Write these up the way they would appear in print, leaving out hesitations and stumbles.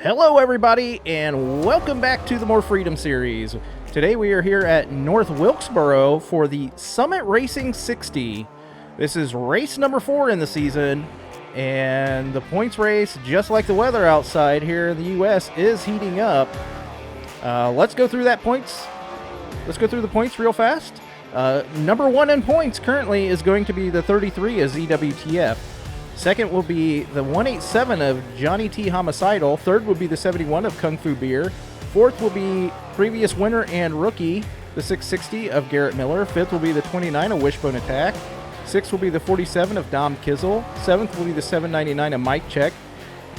Hello everybody and welcome back to the More Freedom series. Today we are here at North Wilkesboro for the Summit Racing 60. This is race number 4 in the season, and the points race, just like the weather outside here in the US, is heating up. Let's go through the points real fast. Number 1 in points currently is going to be the 33 of ZWTF. Second will be the 187 of Johnny T. Homicidal. Third will be the 71 of Kung Fu Beer. Fourth will be previous winner and rookie, the 660 of Garrett Miller. Fifth will be the 29 of WISHBONEATTACK. Sixth will be the 47 of Dom Kizzle. Seventh will be the 799 of Mike Check.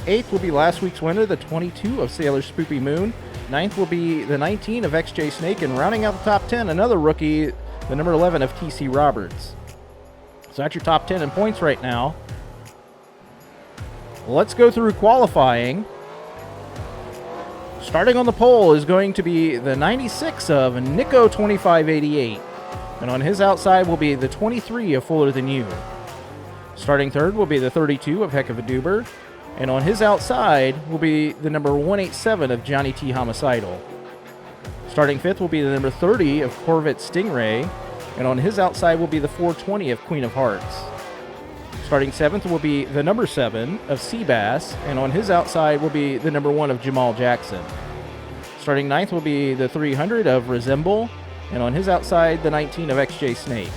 Eighth will be last week's winner, the 22 of SAILORSPOOPYMOON. Ninth will be the 19 of XJ Snake. And rounding out the top 10, another rookie, the number 11 of TC Roberts. So that's your top 10 in points right now. Let's go through qualifying. Starting on the pole is going to be the 96 of Nico 2588. And on his outside will be the 23 of Fuller Than You. Starting third will be the 32 of Heck of a Doober. And on his outside will be the number 187 of Johnny T. Homicidal. Starting fifth will be the number 30 of Corvette Stingray. And on his outside will be the 420 of Queen of Hearts. Starting seventh will be the number 7 of Seabass, and on his outside will be the number 1 of Jamal Jackson. Starting ninth will be the 300 of Resemble, and on his outside the 19 of XJ Snake.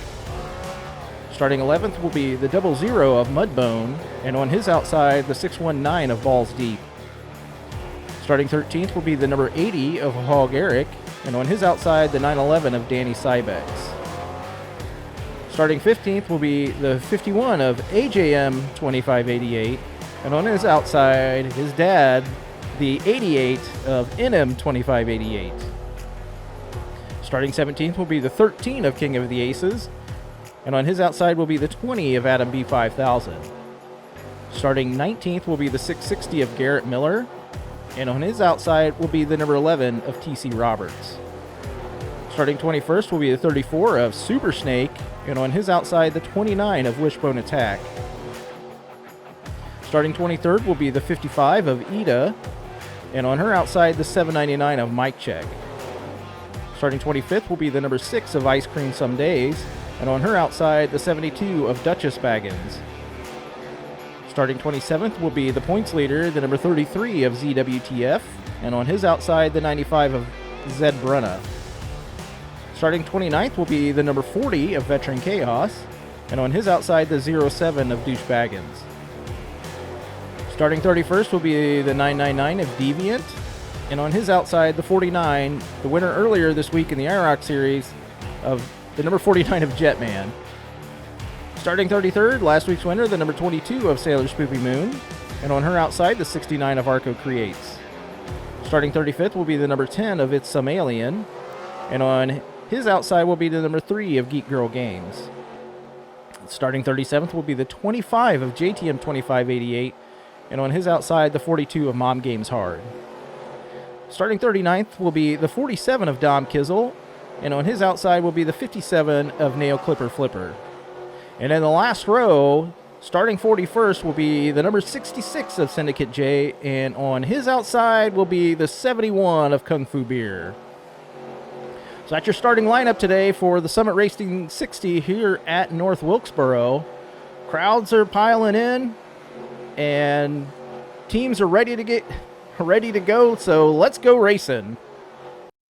Starting 11th will be the 00 of Mudbone, and on his outside the 619 of Balls Deep. Starting 13th will be the number 80 of HAWG Eric, and on his outside the 911 of Danny CYBEX. Starting 15th will be the 51 of AJM 2588, and on his outside, his dad, the 88 of NM 2588. Starting 17th will be the 13 of King of the Aces, and on his outside will be the 20 of Adam B5000. Starting 19th will be the 660 of Garrett Miller, and on his outside will be the number 11 of TC Roberts. Starting 21st will be the 34 of Super Snake, and on his outside the 29 of WISHBONEATTACK. Starting 23rd will be the 55 of Ida, and on her outside the 799 of Mike Check. Starting 25th will be the number 6 of Ice Cream Some Days, and on her outside the 72 of Duchess BAGGINS. Starting 27th will be the points leader, the number 33 of ZWTF, and on his outside the 95 of Zed Brunna. Starting 29th will be the number 40 of Veteran Chaos, and on his outside the 07 of Douche BAGGINS. Starting 31st will be the 999 of Deviant, and on his outside the 49, the winner earlier this week in the IROC series, of the number 49 of Jetman. Starting 33rd, last week's winner, the number 22 of SAILORSPOOPYMOON, and on her outside the 69 of ARCOCREATES. Starting 35th will be the number 10 of It's Some Alien, and on his outside will be the number 3 of Geek Girl Games. Starting 37th will be the 25 of JTM 2588, and on his outside the 42 of Mom Games Hard. Starting 39th will be the 47 of Dom Kizzle, and on his outside will be the 57 of Nail Clipper Flipper. And in the last row, starting 41st will be the number 66 of Syndicate J, and on his outside will be the 71 of Kung Fu Beer. So that's your starting lineup today for the Summit Racing 60 here at North Wilkesboro. Crowds are piling in, and teams are ready to go. So let's go racing.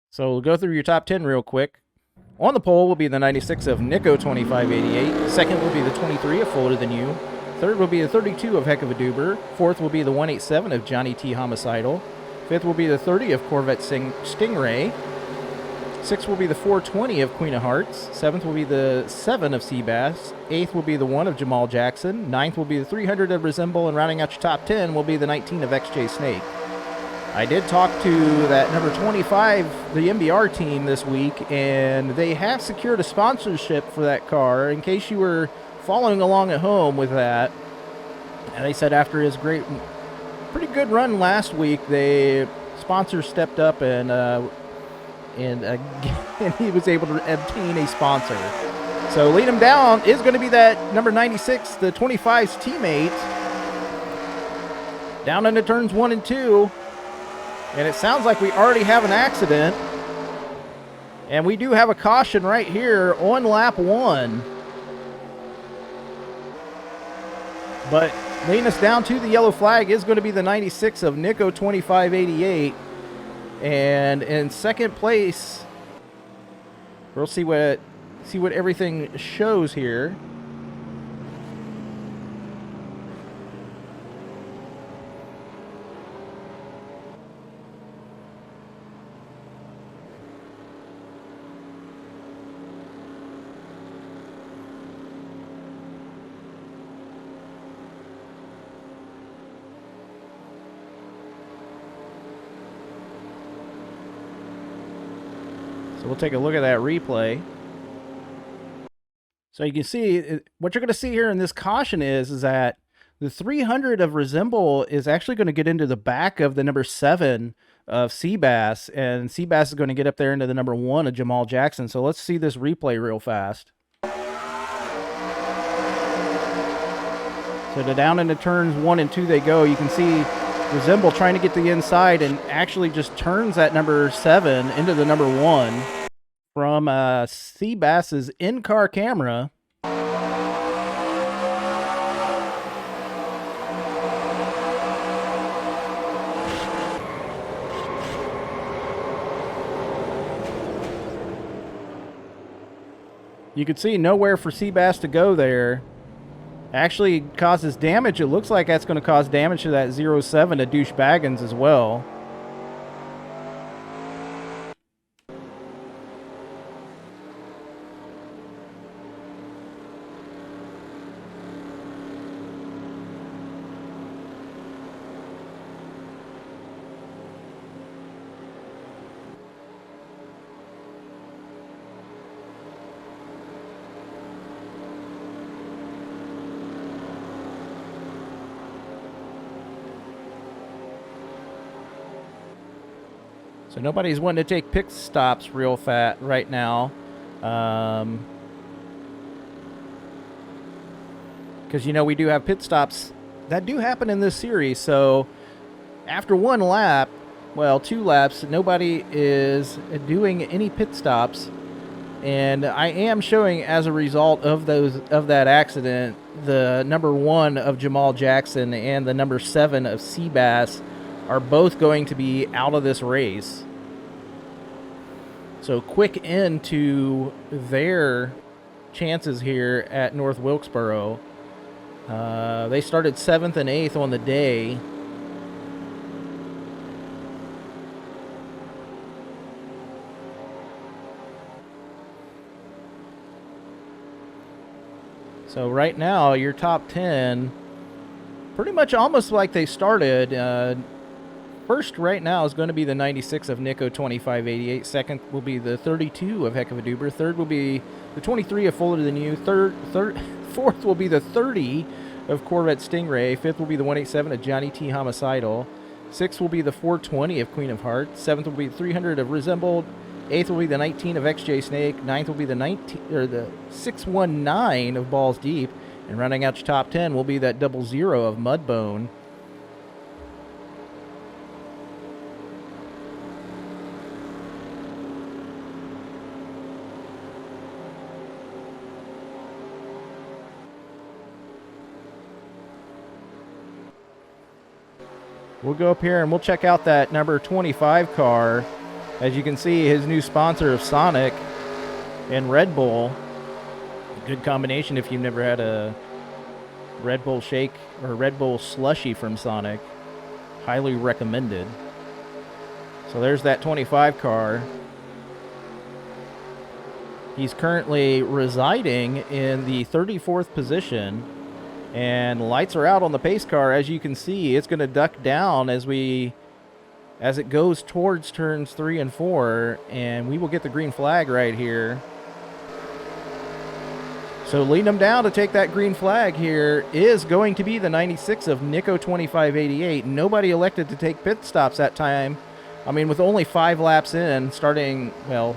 So we'll go through your top 10 real quick. On the pole will be the 96 of Nico 2588. Second will be the 23 of Fuller Than You. Third will be the 32 of Heck of a Doober. Fourth will be the 187 of Johnny T. Homicidal. Fifth will be the 30 of Corvette Stingray. Sixth will be the 420 of Queen of Hearts. Seventh will be the 7 of Seabass. Eighth will be the 1 of Jamal Jackson. Ninth will be the 300 of Resemble, and rounding out your top 10 will be the 19 of XJ Snake. I did talk to that number 25, the MBR team, this week, and they have secured a sponsorship for that car, in case you were following along at home with that. And they said after his pretty good run last week, the sponsor stepped up and he was able to obtain a sponsor. So lead him down is going to be that number 96, the 25's teammate. Down into turns 1 and 2. And it sounds like we already have an accident. And we do have a caution right here on lap 1. But leading us down to the yellow flag is going to be the 96 of Nico 2588. And in second place, we'll see what everything shows here. So we'll take a look at that replay. So you can see, what you're going to see here in this caution is that the 300 of Resemble is actually going to get into the back of the number 7 of Seabass, and Seabass is going to get up there into the number 1 of Jamal Jackson. So let's see this replay real fast. So down into turns 1 and 2 they go. You can see Resemble trying to get to the inside and actually just turns that number 7 into the number 1 from Seabass's in-car camera. You can see nowhere for Seabass to go there. Actually causes damage. It looks like that's going to cause damage to that 07 to Douche Baggins as well. So nobody's wanting to take pit stops real fat right now. Because, you know, we do have pit stops that do happen in this series. So after 1 lap, well, 2 laps, nobody is doing any pit stops. And I am showing, as a result of that accident, the number 1 of Jamal Jackson and the number 7 of Seabass are both going to be out of this race. So quick end to their chances here at North Wilkesboro. They started 7th and 8th on the day. So right now, your top 10, pretty much almost like they started. First right now is going to be the 96 of Nico 2588. Second will be the 32 of Heck of a Doober. Third will be the 23 of Fuller Than You. Fourth will be the 30 of Corvette Stingray. Fifth will be the 187 of Johnny T. Homicidal. Sixth will be the 420 of Queen of Hearts. Seventh will be the 300 of Resembled. Eighth will be the 19 of XJ Snake. Ninth will be the 619 of Balls Deep. And rounding out your top 10 will be that 00 of Mudbone. We'll go up here and we'll check out that number 25 car. As you can see, his new sponsor of Sonic and Red Bull. Good combination if you've never had a Red Bull shake or Red Bull slushy from Sonic. Highly recommended. So there's that 25 car. He's currently residing in the 34th position. And lights are out on the pace car. As you can see, it's going to duck down as it goes towards turns 3 and 4, and we will get the green flag right here. So leading them down to take that green flag here is going to be the 96 of Nico 2588. Nobody elected to take pit stops that time. I mean, with only 5 laps in, starting, well,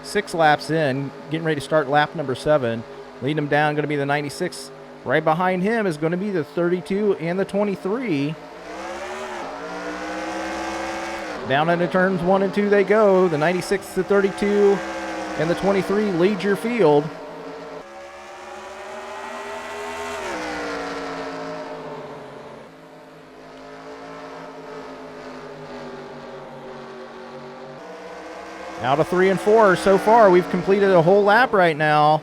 6 laps in, getting ready to start lap number 7. Leading them down, going to be the 96. Right behind him is going to be the 32 and the 23. Down into turns 1 and 2 they go. The 96 to 32 and the 23 lead your field. Out of 3 and 4 so far. We've completed a whole lap right now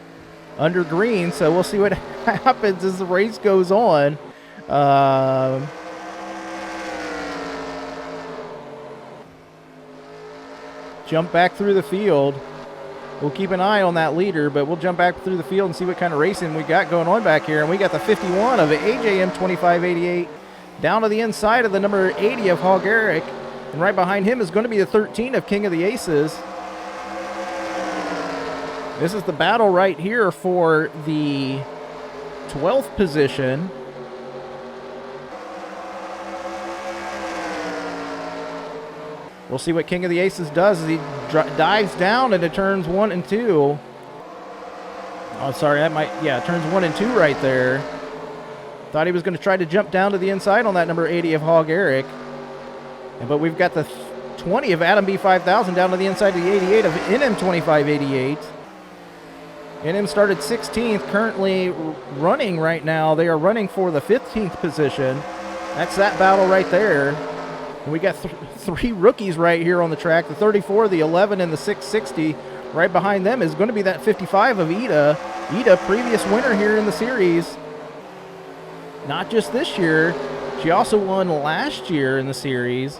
under green, so we'll see what happens as the race goes on. Jump back through the field. We'll keep an eye on that leader, but we'll jump back through the field and see what kind of racing we got going on back here. And we got the 51 of AJM 2588 down to the inside of the number 80 of HAWG. And right behind him is going to be the 13 of King of the Aces. This is the battle right here for the 12th position. We'll see what King of the Aces does as he dives down into turns 1 and 2. Oh, sorry, that might, yeah, turns 1 and 2 right there. Thought he was going to try to jump down to the inside on that number 80 of HAWG. But we've got the 20 of Adam B5000 down to the inside of the 88 of NM 2588. NM started 16th, currently running right now. They are running for the 15th position. That's that battle right there. And we got three rookies right here on the track. The 34, the 11, and the 660. Right behind them is going to be that 55 of Ida. Ida, previous winner here in the series. Not just this year. She also won last year in the series.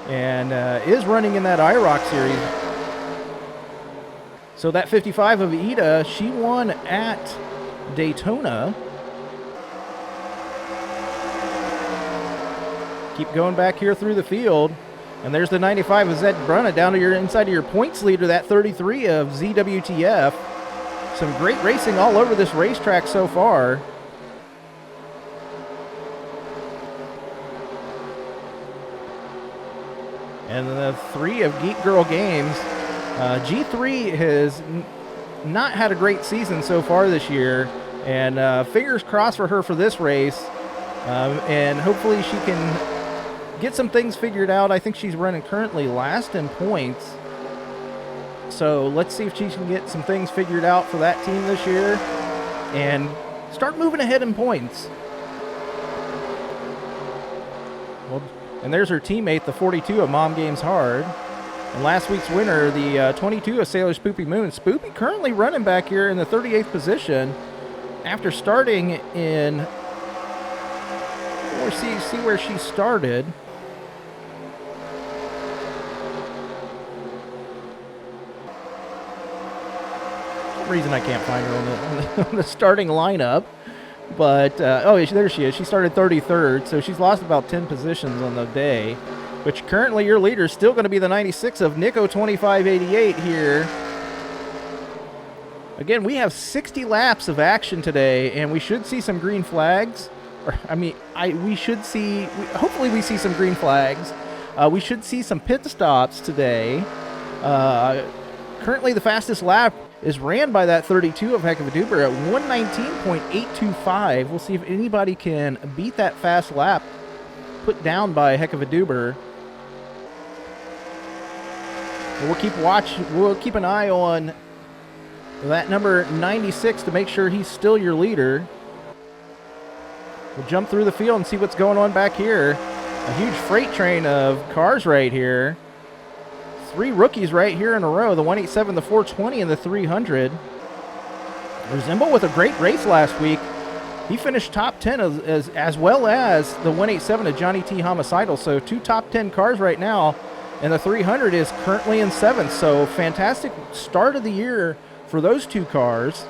And is running in that IROC series. So that 55 of Ida, she won at Daytona. Keep going back here through the field. And there's the 95 of Zed Brunna down to your inside of your points leader, that 33 of ZWTF. Some great racing all over this racetrack so far. And the 3 of Geek Girl Games. G3 has not had a great season so far this year. And fingers crossed for her for this race. And hopefully she can get some things figured out. I think she's running currently last in points. So let's see if she can get some things figured out for that team this year and start moving ahead in points. Well, and there's her teammate, the 42 of Mom Games Hard. And last week's winner, the 22 of SAILORSPOOPYMOON. Spoopy currently running back here in the 38th position after starting in... We'll see where she started. For some reason I can't find her on the starting lineup. But, oh, there she is. She started 33rd, so she's lost about 10 positions on the day. Which currently your leader is still going to be the 96 of Nico 2588 here. Again, we have 60 laps of action today, and we should see some green flags. We should see, hopefully we see some green flags. We should see some pit stops today. Currently the fastest lap is ran by that 32 of Heck of a Duber at 119.825. We'll see if anybody can beat that fast lap put down by Heck of a Duber. We'll keep an eye on that number 96 to make sure he's still your leader. We'll jump through the field and see what's going on back here. A huge freight train of cars right here. 3 rookies right here in a row. The 187, the 420, and the 300. Resemble with a great race last week. He finished top 10 as well as the 187 of Johnny T. Homicidal. So 2 top 10 cars right now. And the 300 is currently in 7th. So fantastic start of the year for those 2 cars.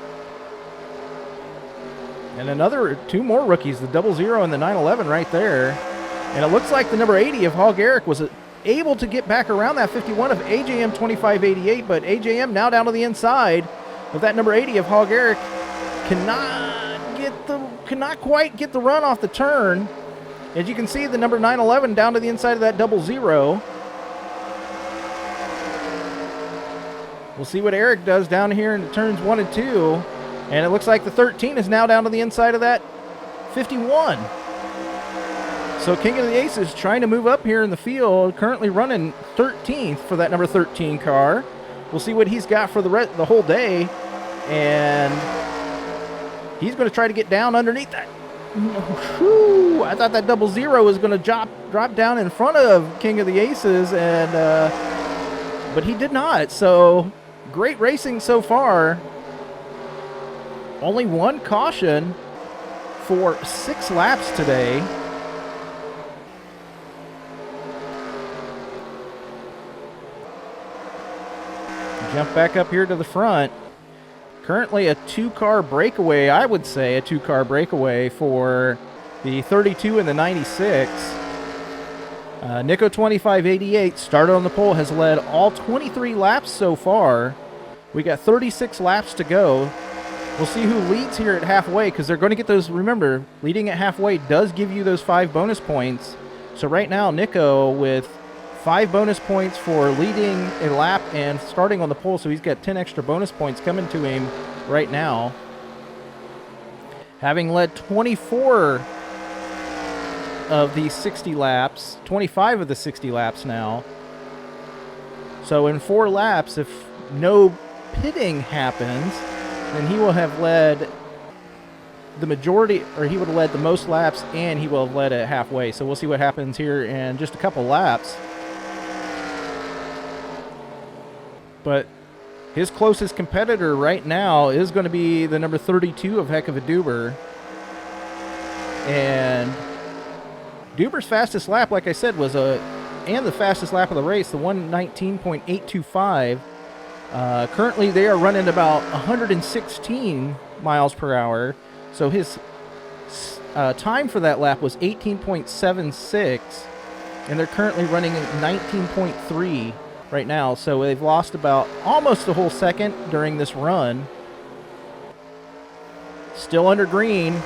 And 2 more rookies, the 00 and the 911 right there. And it looks like the number 80 of HAWG was able to get back around that 51 of AJM 2588, but AJM now down to the inside of that number 80 of HAWG cannot quite get the run off the turn. As you can see, the number 911 down to the inside of that 00. We'll see what Eric does down here in turns 1 and 2. And it looks like the 13 is now down to the inside of that 51. So King of the Aces trying to move up here in the field, currently running 13th for that number 13 car. We'll see what he's got for the whole day, and he's going to try to get down underneath that. Whew, I thought that 00 was going to drop down in front of King of the Aces, and but he did not. So great racing so far. Only one caution for 6 laps today. Jump back up here to the front. Currently a 2-car breakaway, I would say a 2-car breakaway for the 32 and the 96. Nico 2588 started on the pole, has led all 23 laps so far. We got 36 laps to go. We'll see who leads here at halfway, because they're going to get those. Remember, leading at halfway does give you those 5 bonus points. So right now, Nico with 5 bonus points for leading a lap and starting on the pole, so he's got 10 extra bonus points coming to him right now. Having led 24 of the 60 laps, 25 of the 60 laps now. So in 4 laps, if no pitting happens, then he will have led the majority, or he would have led the most laps, and he will have led at halfway. So we'll see what happens here in just a couple laps. But his closest competitor right now is going to be the number 32 of Heck of a Doober. And Doober's fastest lap, like I said, was and the fastest lap of the race, the 119.825. Currently, they are running about 116 miles per hour. So his time for that lap was 18.76, and they're currently running at 19.3 right now. So they've lost about almost a whole second during this run. Still under green.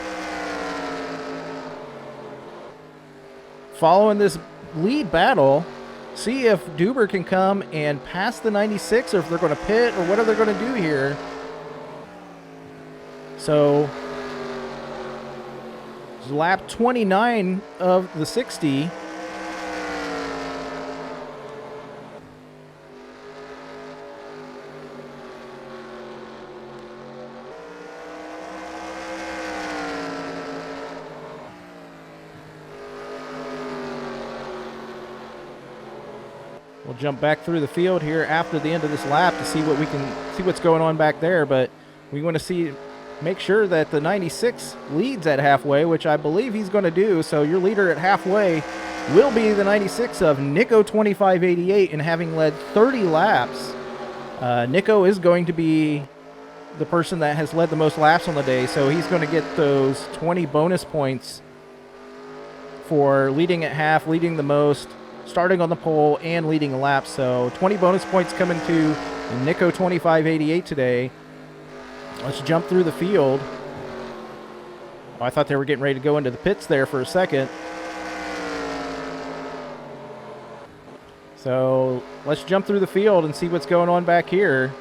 Following this lead battle, see if Doober can come and pass the 96, or if they're going to pit, or what are they going to do here. So lap 29 of the 60. We'll jump back through the field here after the end of this lap to see what's going on back there, but we want to make sure that the 96 leads at halfway, which I believe he's going to do. So your leader at halfway will be the 96 of Nico 2588, and having led 30 laps, Nico is going to be the person that has led the most laps on the day, so he's going to get those 20 bonus points for leading at half, leading the most, starting on the pole, and leading a lap. So 20 bonus points coming to Nico 2588 today. Let's jump through the field. Oh, I thought they were getting ready to go into the pits there for a second. So let's jump through the field and see what's going on back here.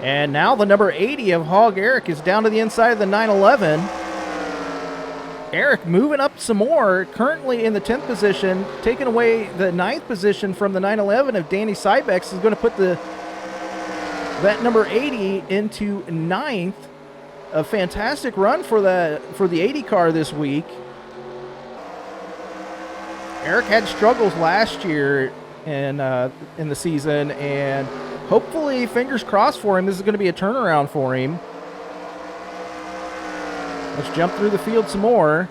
And now the number 80 of HAWG Eric is down to the inside of the 911. Eric moving up some more, currently in the 10th position, taking away the 9th position from the 911 of Danny CYBEX, is going to put that number 80 into 9th. A fantastic run for the 80 car this week. Eric had struggles last year in the season, and hopefully, fingers crossed for him, this is going to be a turnaround for him. Let's jump through the field some more.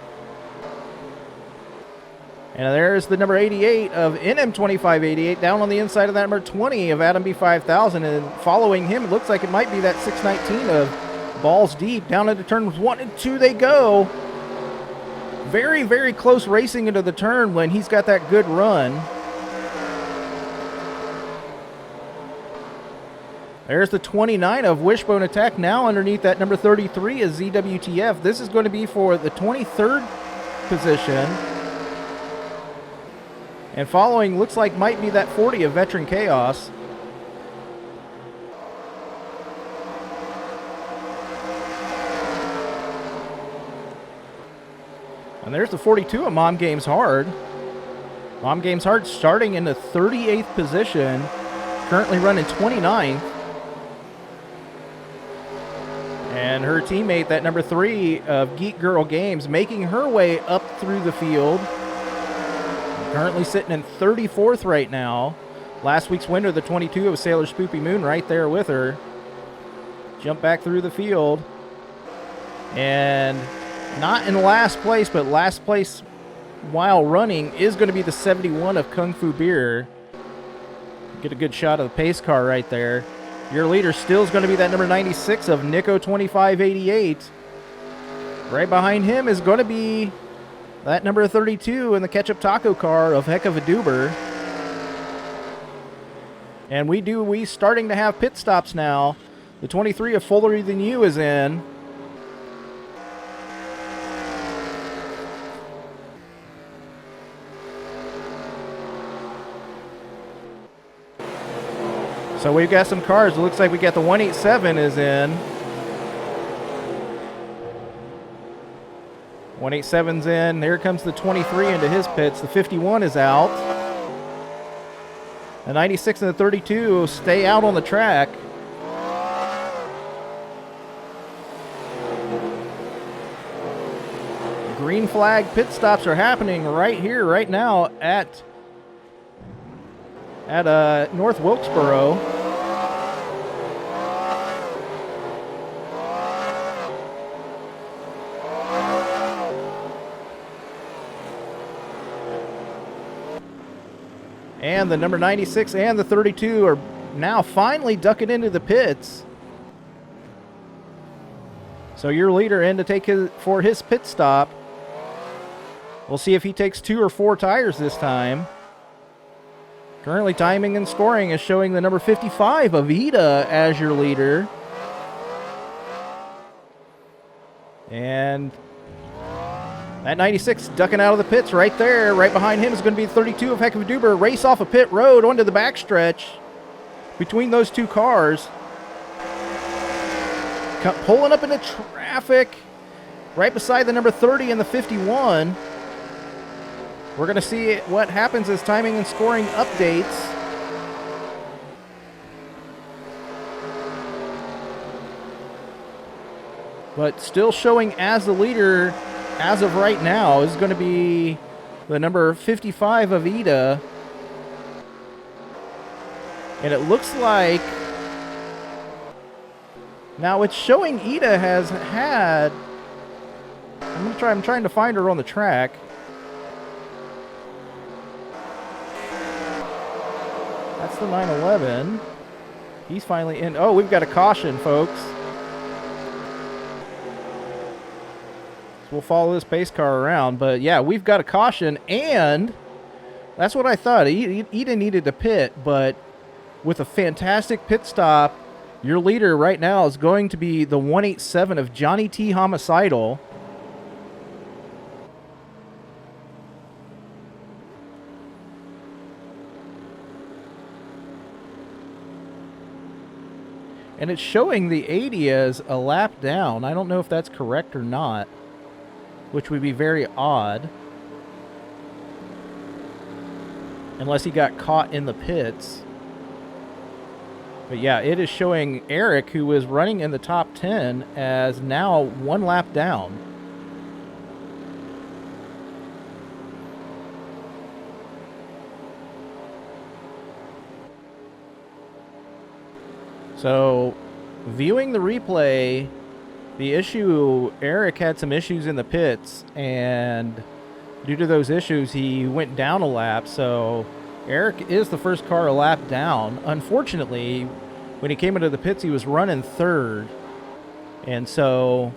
And there's the number 88 of NM2588 down on the inside of that number 20 of Adam B5000. And following him, it looks like it might be that 619 of Balls Deep. Down into turns 1 and 2 they go. Very, very close racing into the turn when he's got that good run. There's the 29 of Wishbone Attack. Now underneath that number 33 is ZWTF. This is going to be for the 23rd position. And following looks like might be that 40 of Veteran Chaos. And there's the 42 of Mom Games Hard. Mom Games Hard starting in the 38th position, currently running 29th. And her teammate, that number 3 of Geek Girl Games, making her way up through the field. Currently sitting in 34th right now. Last week's winner, the 22 of SAILORSPOOPYMOON, right there with her. Jump back through the field. And not in last place, but last place while running is going to be the 71 of Kung Fu Beer. Get a good shot of the pace car right there. Your leader still is going to be that number 96 of Nico 2588. Right behind him is going to be that number 32 in the ketchup taco car of Heck of a Doober. And we starting to have pit stops now. The 23 of Fuller Than You is in. So we've got some cars. It looks like we got the 187 is in. 187's in. Here comes the 23 into his pits. The 51 is out. The 96 and the 32 stay out on the track. Green flag pit stops are happening right here, right now at North Wilkesboro. And the number 96 and the 32 are now finally ducking into the pits. So your leader in to take for his pit stop. We'll see if he takes 2 or 4 tires this time. Currently timing and scoring is showing the number 55 of Ida as your leader. And that 96 ducking out of the pits right there. Right behind him is going to be 32 of Heck of a Doober. Race off a pit road onto the backstretch between those two cars. Pulling up into traffic right beside the number 30 and the 51. We're going to see what happens as timing and scoring updates. But still showing as the leader as of right now is going to be the number 55 of Ida. And it looks like now it's showing Ida has had, I'm trying to find her on the track. That's the 911. He's finally in. Oh, we've got a caution, folks. So we'll follow this pace car around. But yeah, we've got a caution, and that's what I thought. Ida needed to pit, but with a fantastic pit stop, your leader right now is going to be the 187 of Johnny T. Homicidal. And it's showing the 80 as a lap down. I don't know if that's correct or not, which would be very odd. Unless he got caught in the pits. But yeah, it is showing Eric, who was running in the top 10, as now 1 lap down. So, viewing the replay, Eric had some issues in the pits, and due to those issues, he went down a lap. So, Eric is the first car a lap down. Unfortunately, when he came into the pits, he was running third. And so,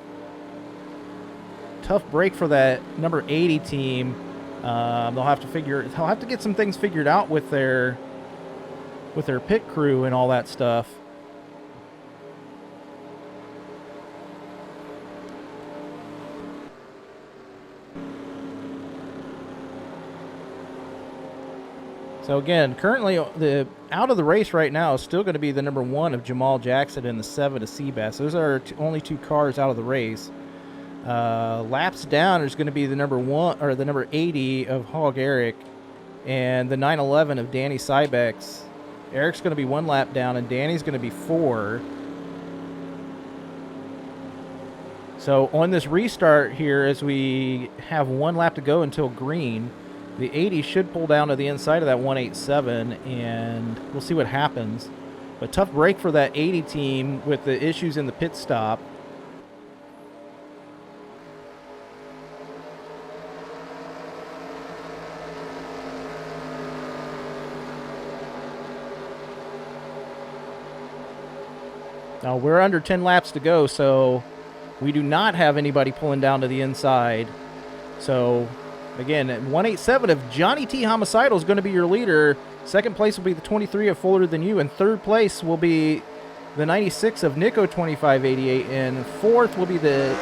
tough break for that number 80 team. They'll have to get some things figured out with their pit crew and all that stuff. So again, currently out of the race right now is still going to be the number 1 of Jamal Jackson and the 7 of CYBEX. Those are only 2 cars out of the race. Laps down is going to be the number 1 or the number 80 of HAWG Eric and the 911 of Danny CYBEX. Eric's going to be 1 lap down and Danny's going to be 4. So on this restart here, as we have 1 lap to go until green, the 80 should pull down to the inside of that 187, and we'll see what happens. But tough break for that 80 team with the issues in the pit stop. Now we're under 10 laps to go, so we do not have anybody pulling down to the inside. So again, 187 of Johnny T. Homicidal is going to be your leader. Second place will be the 23 of Fuller Than You, and third place will be the 96 of Nico 2588, and fourth will be the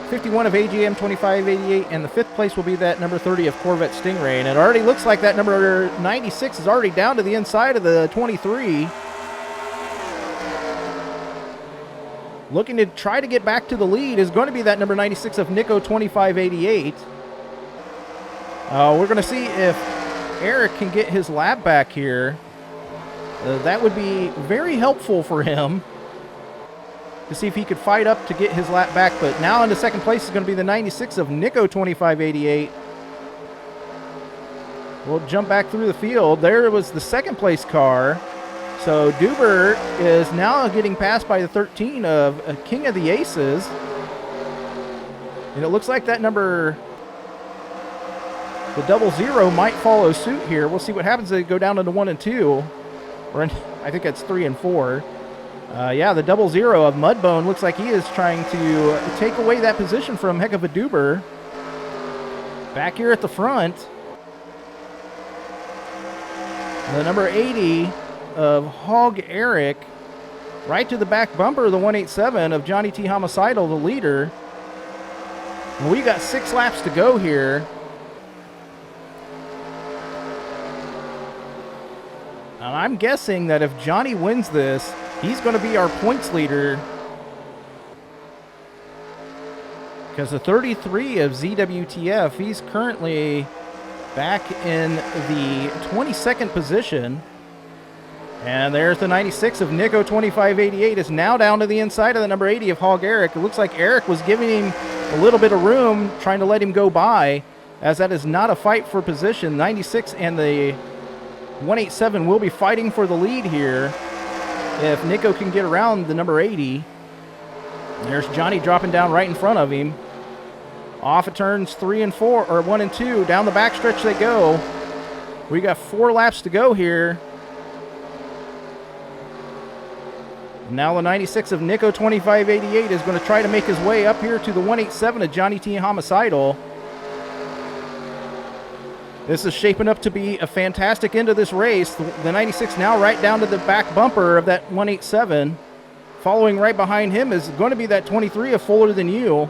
51 of AGM 2588, and the fifth place will be that number 30 of Corvette Stingray. And it already looks like that number 96 is already down to the inside of the 23. Looking to try to get back to the lead is going to be that number 96 of Nico 2588. We're going to see if Eric can get his lap back here. That would be very helpful for him to see if he could fight up to get his lap back. But now in the second place is going to be the 96 of Nico 2588. We'll jump back through the field. There was the second place car. So DOOBER is now getting passed by the 13 of King of the Aces. And it looks like that number, the 00, might follow suit here. We'll see what happens. They go down into 1 and 2. Or I think that's 3 and 4. Yeah, the 00 of Mudbone looks like he is trying to take away that position from Heck of a DOOBER. Back here at the front, the number 80 of HAWG Eric, right to the back bumper of the 187 of Johnny T. Homicidal, the leader. And we got 6 laps to go here. And I'm guessing that if Johnny wins this, he's going to be our points leader. Because the 33 of ZWTF, he's currently back in the 22nd position. And there's the 96 of Nico 2588 is now down to the inside of the number 80 of HAWG Eric. It looks like Eric was giving him a little bit of room, trying to let him go by, as that is not a fight for position. 96 and the 187 will be fighting for the lead here if Nico can get around the number 80. There's Johnny dropping down right in front of him. Off at turns 3 and 4, or 1 and 2. Down the backstretch they go. We got 4 laps to go here. Now the 96 of Nico 2588 is going to try to make his way up here to the 187 of Johnny T. Homicidal. This is shaping up to be a fantastic end of this race. The 96 now right down to the back bumper of that 187. Following right behind him is going to be that 23 of Fuller Than You.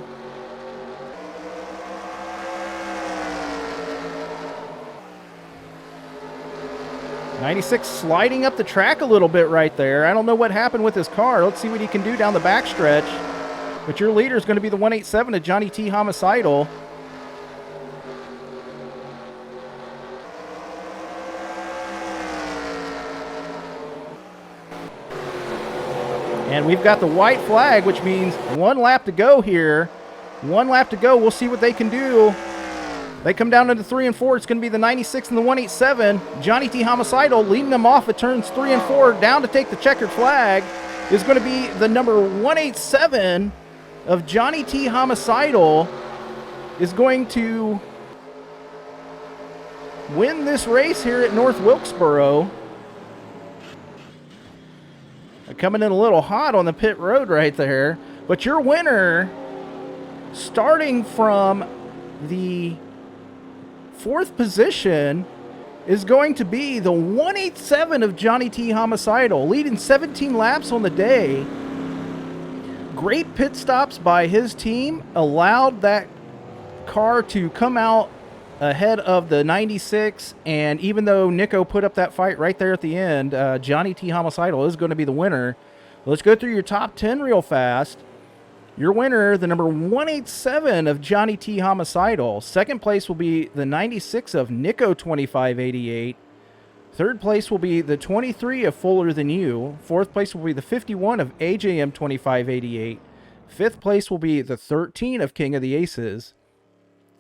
'96 sliding up the track a little bit right there. I don't know what happened with his car. Let's see what he can do down the backstretch. But your leader is going to be the 187 of Johnny T. Homicidal. And we've got the white flag, which means 1 lap to go here. 1 lap to go. We'll see what they can do. They come down into 3 and 4. It's going to be the 96 and the 187. Johnny T. Homicidal leading them off at turns 3 and 4. Down to take the checkered flag is going to be the number 187 of Johnny T. Homicidal. Is going to win this race here at North Wilkesboro. Coming in a little hot on the pit road right there. But your winner, starting from the 4th position, is going to be the 187 of Johnny T. Homicidal, leading 17 laps on the day. Great pit stops by his team allowed that car to come out ahead of the 96, and even though Nico put up that fight right there at the end, Johnny T. Homicidal is going to be the winner. Let's go through your top 10 real fast. Your winner, the number 187 of Johnny T. Homicidal. Second place will be the 96 of Nico 2588. Third place will be the 23 of Fuller Than You. Fourth place will be the 51 of AJM 2588. Fifth place will be the 13 of King of the Aces.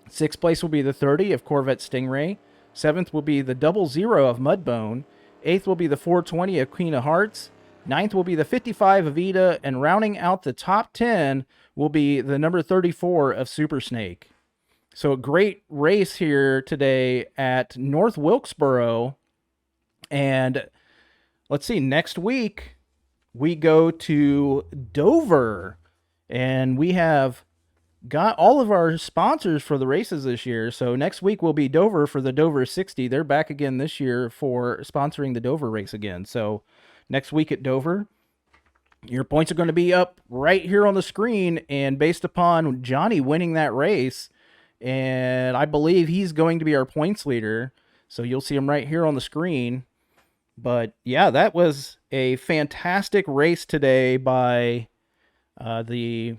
Sixth place will be the 30 of Corvette Stingray. Seventh will be the 00 of Mudbone. Eighth will be the 420 of Queen of Hearts. Ninth will be the 55 of Ida. And rounding out the top 10 will be the number 34 of Super Snake. So a great race here today at North Wilkesboro. And let's see, next week we go to Dover, and we have got all of our sponsors for the races this year. So next week will be Dover for the Dover 60. They're back again this year for sponsoring the Dover race again. So next week at Dover, your points are going to be up right here on the screen, and based upon Johnny winning that race, and I believe he's going to be our points leader. So you'll see him right here on the screen. But yeah, that was a fantastic race today by the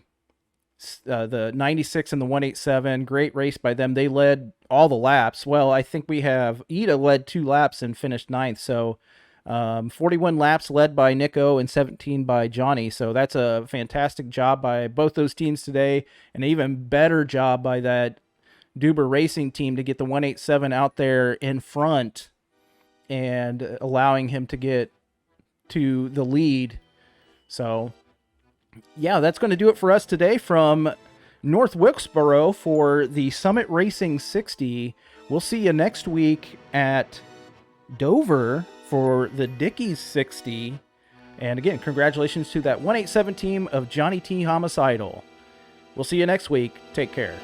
96 and the 187. Great race by them. They led all the laps. Well, I think we have Ida led 2 laps and finished 9th. So 41 laps led by Nico and 17 by Johnny. So that's a fantastic job by both those teams today. An even better job by that DOOBER racing team to get the 187 out there in front and allowing him to get to the lead. So, yeah, that's going to do it for us today from North Wilkesboro for the Summit Racing 60. We'll see you next week at Dover for the Dickies 60. And again, congratulations to that 187 team of Johnny T. Homicidal. We'll see you next week. Take care.